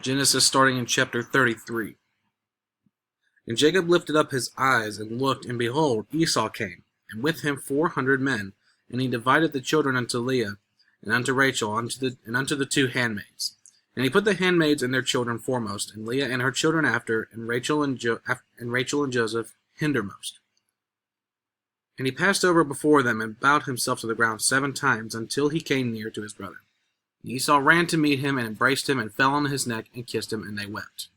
Genesis starting in chapter 33. And Jacob lifted up his eyes and looked, and behold, Esau came, and with him 400 men. And he divided the children unto Leah, and unto Rachel, and unto the two handmaids. And he put the handmaids and their children foremost, and Leah and her children after, and Rachel and Joseph hindermost. And he passed over before them, and bowed himself to the ground 7 times, until he came near to his brother. And Esau ran to meet him, and embraced him, and fell on his neck, and kissed him, and they wept.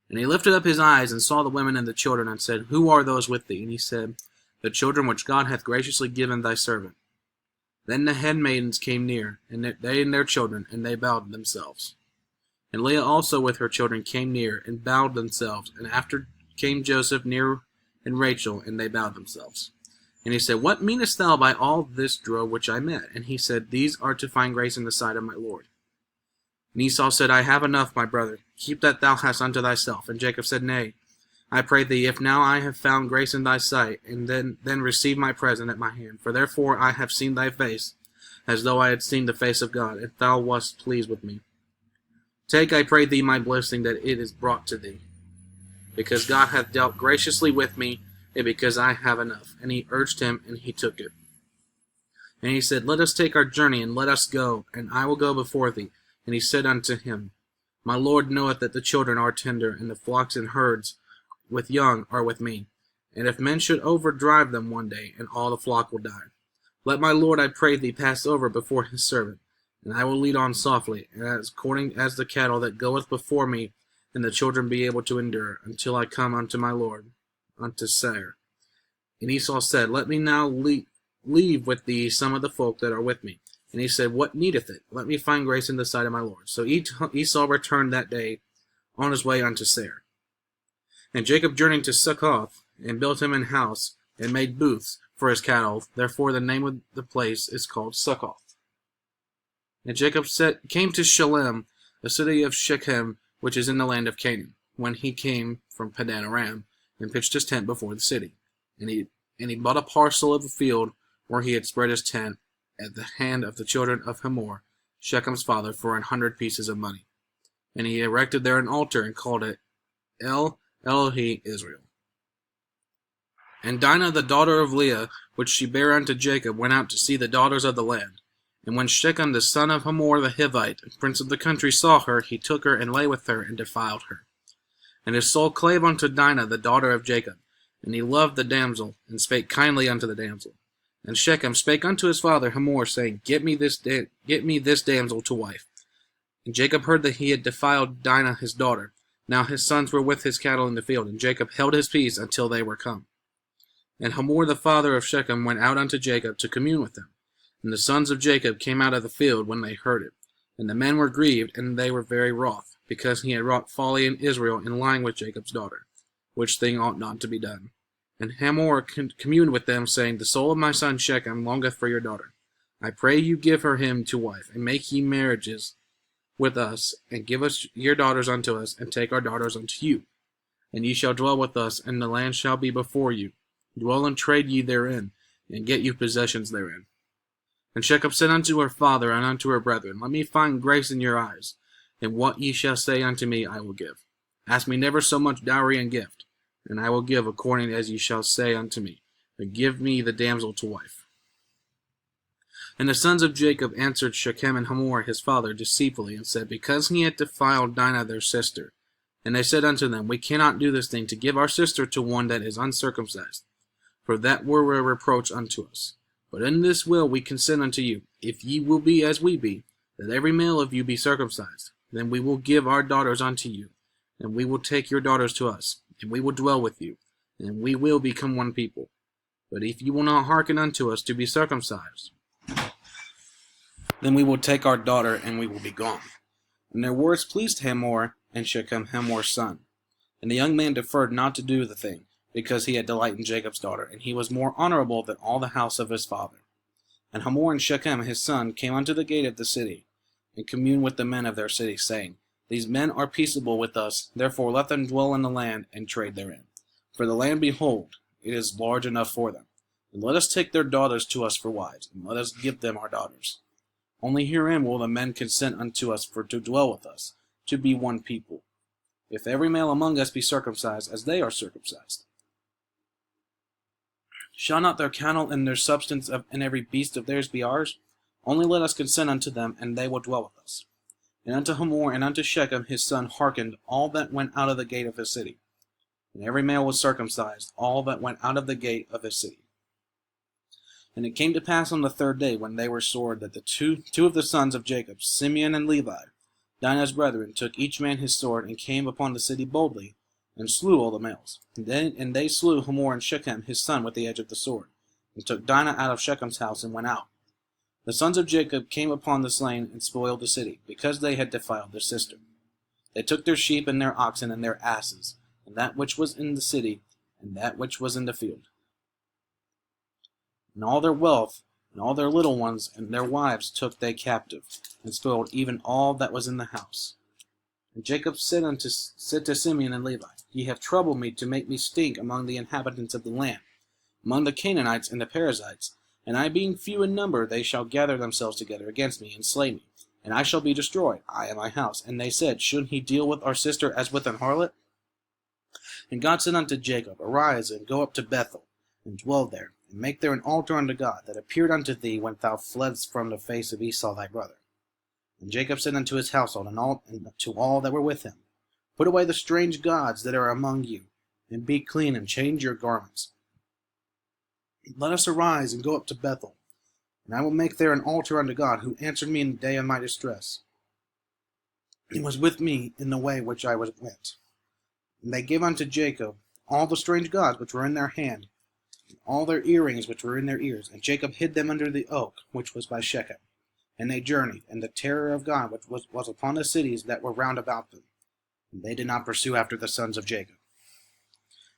And he lifted up his eyes, and saw the women and the children, and said, Who are those with thee? And he said, The children which God hath graciously given thy servant. Then the handmaidens came near, and they and their children, and they bowed themselves. And Leah also with her children came near, and bowed themselves. And after came Joseph near, and Rachel, and they bowed themselves. And he said, What meanest thou by all this drove which I met? And he said, These are to find grace in the sight of my Lord. And Esau said, I have enough, my brother. Keep that thou hast unto thyself. And Jacob said, Nay, I pray thee, if now I have found grace in thy sight, and then receive my present at my hand. For therefore I have seen thy face, as though I had seen the face of God, if thou wast pleased with me. Take, I pray thee, my blessing, that it is brought to thee. Because God hath dealt graciously with me, and because I have enough. And he urged him, and he took it. And he said, Let us take our journey, and let us go, and I will go before thee. And he said unto him, My Lord knoweth that the children are tender, and the flocks and herds with young are with me. And if men should overdrive them one day, and all the flock will die. Let my Lord, I pray thee, pass over before his servant, and I will lead on softly, as according as the cattle that goeth before me, and the children be able to endure, until I come unto my Lord, unto Seir. And Esau said, Let me now leave with thee some of the folk that are with me. And he said, What needeth it? Let me find grace in the sight of my Lord. So Esau returned that day on his way unto Seir. And Jacob journeyed to Succoth, and built him an house, and made booths for his cattle. Therefore the name of the place is called Succoth. And Jacob came to Shalem, a city of Shechem, which is in the land of Canaan, when he came from Padan Aram, and pitched his tent before the city. And he bought a parcel of a field where he had spread his tent at the hand of the children of Hamor, Shechem's father, for 100 pieces of money. And he erected there an altar, and called it Elohe Israel. And Dinah, the daughter of Leah, which she bare unto Jacob, went out to see the daughters of the land. And when Shechem the son of Hamor the Hivite, prince of the country, saw her, he took her, and lay with her, and defiled her. And his soul clave unto Dinah, the daughter of Jacob. And he loved the damsel, and spake kindly unto the damsel. And Shechem spake unto his father Hamor, saying, Get me this damsel to wife. And Jacob heard that he had defiled Dinah his daughter. Now his sons were with his cattle in the field, and Jacob held his peace until they were come. And Hamor the father of Shechem went out unto Jacob to commune with him. And the sons of Jacob came out of the field when they heard it. And the men were grieved, and they were very wroth, because he had wrought folly in Israel in lying with Jacob's daughter, which thing ought not to be done. And Hamor communed with them, saying, The soul of my son Shechem longeth for your daughter. I pray you give her him to wife, and make ye marriages with us, and give us your daughters unto us, and take our daughters unto you. And ye shall dwell with us, and the land shall be before you. Dwell and trade ye therein, and get you possessions therein. And Shechem said unto her father and unto her brethren, Let me find grace in your eyes, and what ye shall say unto me I will give. Ask me never so much dowry and gift, and I will give according as ye shall say unto me, but give me the damsel to wife. And the sons of Jacob answered Shechem and Hamor his father deceitfully, and said, Because he hath defiled Dinah their sister. And they said unto them, We cannot do this thing, to give our sister to one that is uncircumcised, for that were a reproach unto us. But in this will we consent unto you, if ye will be as we be, that every male of you be circumcised. Then we will give our daughters unto you, and we will take your daughters to us, and we will dwell with you, and we will become one people. But if you will not hearken unto us to be circumcised, then we will take our daughter, and we will be gone. And their words pleased Hamor and Shechem, Hamor's son. And the young man deferred not to do the thing, because he had delight in Jacob's daughter, and he was more honorable than all the house of his father. And Hamor and Shechem his son came unto the gate of the city, and communed with the men of their city, saying, These men are peaceable with us, therefore let them dwell in the land, and trade therein. For the land, behold, it is large enough for them. And let us take their daughters to us for wives, and let us give them our daughters. Only herein will the men consent unto us for to dwell with us, to be one people, if every male among us be circumcised, as they are circumcised. Shall not their cattle and their substance and every beast of theirs be ours? Only let us consent unto them, and they will dwell with us. And unto Hamor and unto Shechem his son hearkened all that went out of the gate of his city. And every male was circumcised, all that went out of the gate of his city. And it came to pass on the third day, when they were sore, that the two of the sons of Jacob, Simeon and Levi, Dinah's brethren, took each man his sword, and came upon the city boldly, and slew all the males. And they slew Hamor and Shechem his son with the edge of the sword, and took Dinah out of Shechem's house, and went out. The sons of Jacob came upon the slain, and spoiled the city, because they had defiled their sister. They took their sheep and their oxen and their asses, and that which was in the city, and that which was in the field, and all their wealth, and all their little ones, and their wives took they captive, and spoiled even all that was in the house. And Jacob said to Simeon and Levi, Ye have troubled me to make me stink among the inhabitants of the land, among the Canaanites and the Perizzites, and I being few in number, they shall gather themselves together against me, and slay me, and I shall be destroyed, I and my house. And they said, Should he deal with our sister as with an harlot? And God said unto Jacob, Arise, and go up to Bethel, and dwell there, and make there an altar unto God, that appeared unto thee when thou fledst from the face of Esau thy brother. And Jacob said unto his household, and to all that were with him, Put away the strange gods that are among you, and be clean, and change your garments. Let us arise, and go up to Bethel, and I will make there an altar unto God, who answered me in the day of my distress. He was with me in the way which I went. And they gave unto Jacob all the strange gods which were in their hand, and all their earrings which were in their ears. And Jacob hid them under the oak which was by Shechem. And they journeyed, and the terror of God which was upon the cities that were round about them. And they did not pursue after the sons of Jacob.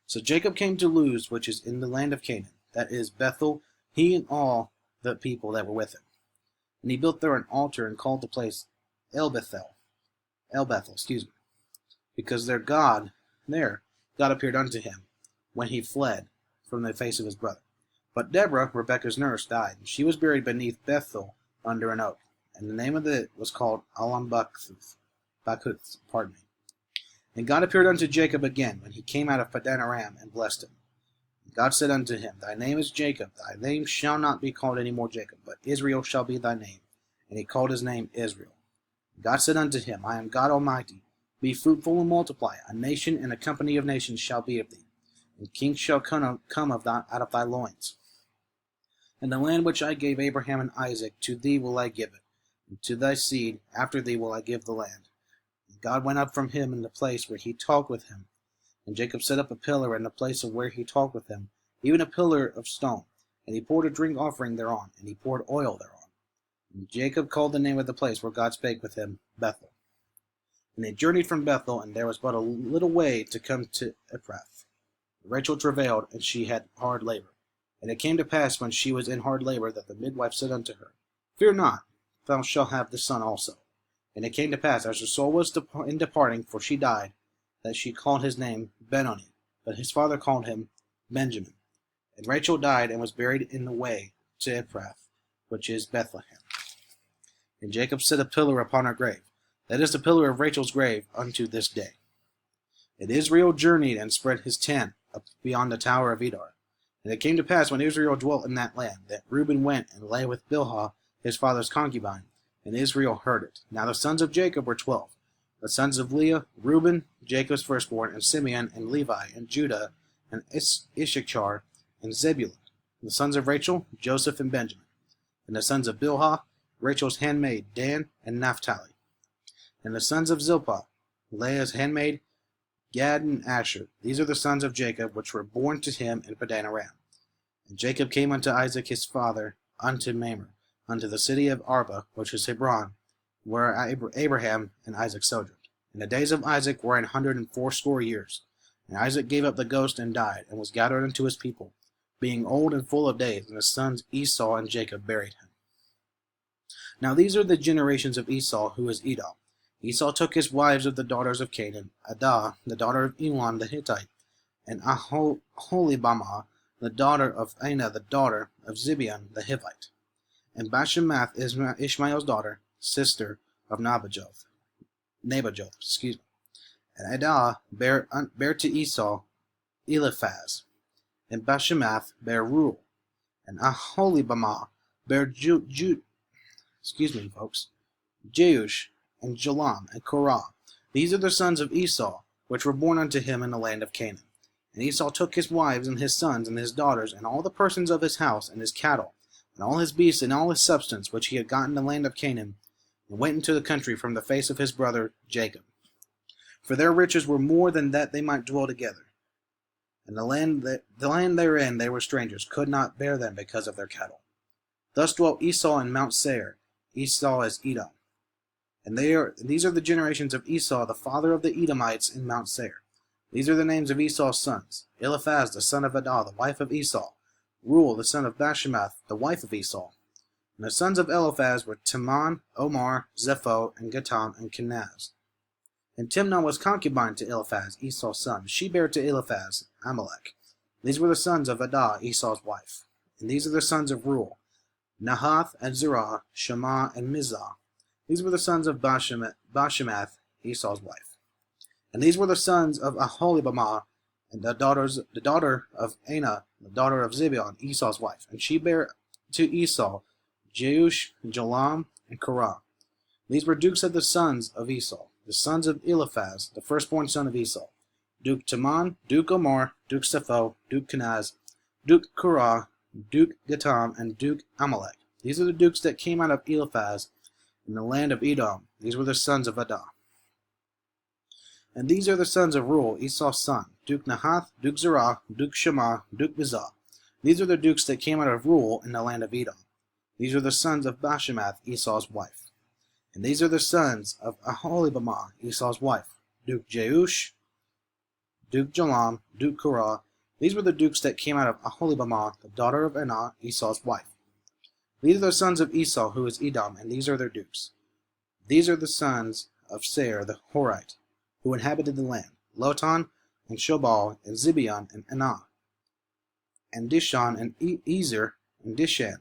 So Jacob came to Luz, which is in the land of Canaan, that is Bethel, he and all the people that were with him. And he built there an altar, and called the place El-Bethel, because God appeared unto him, when he fled from the face of his brother. But Deborah, Rebekah's nurse, died, and she was buried beneath Bethel under an oak. And the name of it was called Bakuth. And God appeared unto Jacob again, when he came out of Padan Aram, and blessed him. And God said unto him, Thy name is Jacob, thy name shall not be called any more Jacob, but Israel shall be thy name. And he called his name Israel. And God said unto him, I am God Almighty. Be fruitful and multiply. A nation and a company of nations shall be of thee, and kings shall come out of thy loins. And the land which I gave Abraham and Isaac, to thee will I give it, and to thy seed after thee will I give the land. And God went up from him in the place where he talked with him. And Jacob set up a pillar in the place of where he talked with him, even a pillar of stone. And he poured a drink offering thereon, and he poured oil thereon. And Jacob called the name of the place where God spake with him, Bethel. And they journeyed from Bethel, and there was but a little way to come to Ephrath. Rachel travailed, and she had hard labor. And it came to pass, when she was in hard labor, that the midwife said unto her, Fear not, thou shalt have this son also. And it came to pass, as her soul was in departing, for she died, that she called his name Benoni, but his father called him Benjamin. And Rachel died, and was buried in the way to Ephrath, which is Bethlehem. And Jacob set a pillar upon her grave. That is the pillar of Rachel's grave unto this day. And Israel journeyed, and spread his tent up beyond the tower of Edar. And it came to pass, when Israel dwelt in that land, that Reuben went and lay with Bilhah, his father's concubine, and Israel heard it. Now the sons of Jacob were 12. The sons of Leah, Reuben, Jacob's firstborn, and Simeon, and Levi, and Judah, and Issachar, and Zebulun. And the sons of Rachel, Joseph and Benjamin. And the sons of Bilhah, Rachel's handmaid, Dan and Naphtali. And the sons of Zilpah, Leah's handmaid, Gad and Asher. These are the sons of Jacob, which were born to him in Padan Aram. And Jacob came unto Isaac his father, unto Mamre, unto the city of Arba, which is Hebron, where Abraham and Isaac sojourned. And the days of Isaac were 180 years. And Isaac gave up the ghost and died, and was gathered unto his people, being old and full of days. And his sons Esau and Jacob buried him. Now these are the generations of Esau, who is Edom. Esau took his wives of the daughters of Canaan, Adah, the daughter of Elon the Hittite, and Aholibamah, the daughter of Anah, the daughter of Zibeon the Hivite, and Bashemath, Ishmael's daughter, sister of Nabajoth. Nebajoth, excuse me. And Adah bare to Esau Eliphaz, and Bashemath bare Reuel, and Aholibamah bare Jeush, and Jalam, and Korah. These are the sons of Esau, which were born unto him in the land of Canaan. And Esau took his wives, and his sons, and his daughters, and all the persons of his house, and his cattle, and all his beasts, and all his substance, which he had gotten in the land of Canaan, and went into the country from the face of his brother Jacob. For their riches were more than that they might dwell together. And the land therein they were strangers, could not bear them because of their cattle. Thus dwelt Esau in Mount Seir. Esau is Edom. And these are the generations of Esau, the father of the Edomites, in Mount Seir. These are the names of Esau's sons: Eliphaz, the son of Adah, the wife of Esau; Reuel, the son of Bashemath, the wife of Esau. And the sons of Eliphaz were Timon, Omar, Zepho, and Gatam, and Kenaz. And Timnah was concubine to Eliphaz, Esau's son. She bare to Eliphaz Amalek. These were the sons of Adah, Esau's wife. And these are the sons of Reuel: Nahath, and Zerah, Shema, and Mizah. These were the sons of Bashemath, Esau's wife. And these were the sons of Aholibamah, and the daughter of Anah, the daughter of Zibeon, Esau's wife. And she bare to Esau Jeush, Jalam, and Korah. These were dukes of the sons of Esau, the sons of Eliphaz, the firstborn son of Esau: Duke Timon, Duke Omar, Duke Zepho, Duke Kenaz, Duke Korah, Duke Gatam, and Duke Amalek. These are the dukes that came out of Eliphaz in the land of Edom. These were the sons of Adah. And these are the sons of Reuel, Esau's son: Duke Nahath, Duke Zerah, Duke Shema, Duke Mizah. These are the dukes that came out of Reuel in the land of Edom. These are the sons of Bashemath, Esau's wife. And these are the sons of Aholibamah, Esau's wife: Duke Jeush, Duke Jalam, Duke Korah. These were the dukes that came out of Aholibamah, the daughter of Anah, Esau's wife. These are the sons of Esau, who is Edom, and these are their dukes. These are the sons of Seir the Horite, who inhabited the land: Lotan, and Shobal, and Zibeon, and Anah, and Dishon, and Ezer, and Dishan.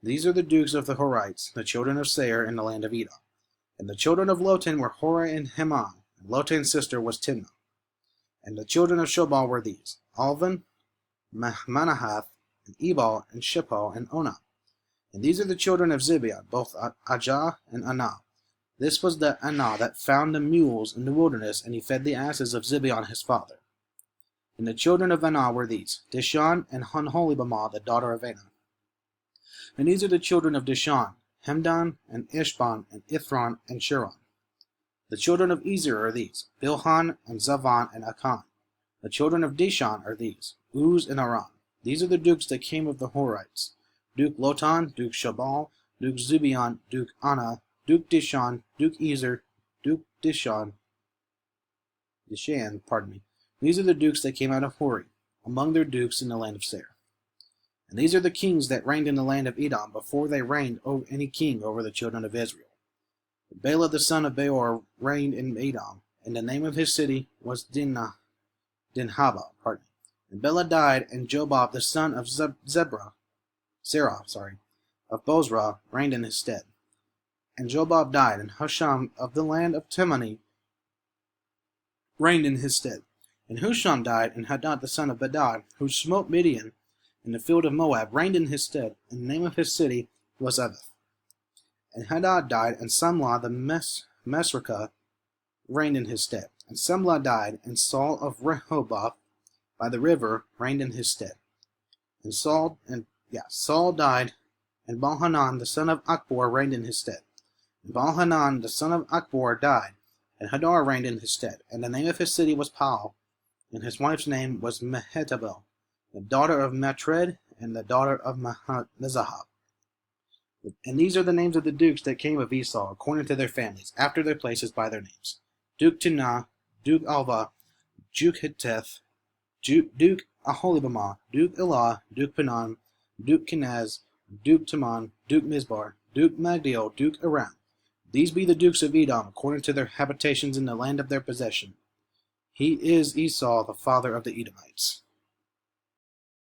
These are the dukes of the Horites, the children of Seir in the land of Edom. And the children of Lotan were Hori and Heman, and Lotan's sister was Timnah. And the children of Shobal were these: Alvan, Manahath, and Ebal, and Shepal, and Onah. And these are the children of Zibeon, both Ajah and Anah. This was the Anah that found the mules in the wilderness, and he fed the asses of Zibeon his father. And the children of Anah were these: Dishon, and Aholibamah, the daughter of Anah. And these are the children of Dishon: Hemdan, and Ishban, and Ithron, and Shiron. The children of Ezer are these: Bilhan, and Zavan, and Akan. The children of Dishon are these: Uz and Aran. These are the dukes that came of the Horites: Duke Lotan, Duke Shobal, Duke Zibeon, Duke Anah, Duke Dishon, Duke Ezer, Duke Dishan. These are the dukes that came out of Hori, among their dukes in the land of Seir. And these are the kings that reigned in the land of Edom, before they reigned over any king over the children of Israel. Bela the son of Beor reigned in Edom, and the name of his city was Dinhaba. And Bela died, and Jobab the son of Serah of Bozrah reigned in his stead. And Jobab died, and Husham of the land of Temani reigned in his stead. And Husham died, and Hadad the son of Bedad, who smote Midian in the field of Moab, reigned in his stead, and the name of his city was Avith. And Hadad died, and Samlah the Mesrekah reigned in his stead. And Samlah died, and Saul of Rehoboth by the river reigned in his stead. And Saul died, and Baalhanan the son of Achbor reigned in his stead. And Baalhanan the son of Achbor died, and Hadar reigned in his stead. And the name of his city was Pau, and his wife's name was Mehetabel, the daughter of Matred, and the daughter of Mezahab. And these are the names of the dukes that came of Esau, according to their families, after their places by their names: Duke Timnah, Duke Alva, Duke Hitteth, Duke Aholibamah, Duke Elah, Duke Panan, Duke Kenaz, Duke Timon, Duke Mizbar, Duke Magdiel, Duke Aram. These be the dukes of Edom, according to their habitations in the land of their possession. He is Esau, the father of the Edomites.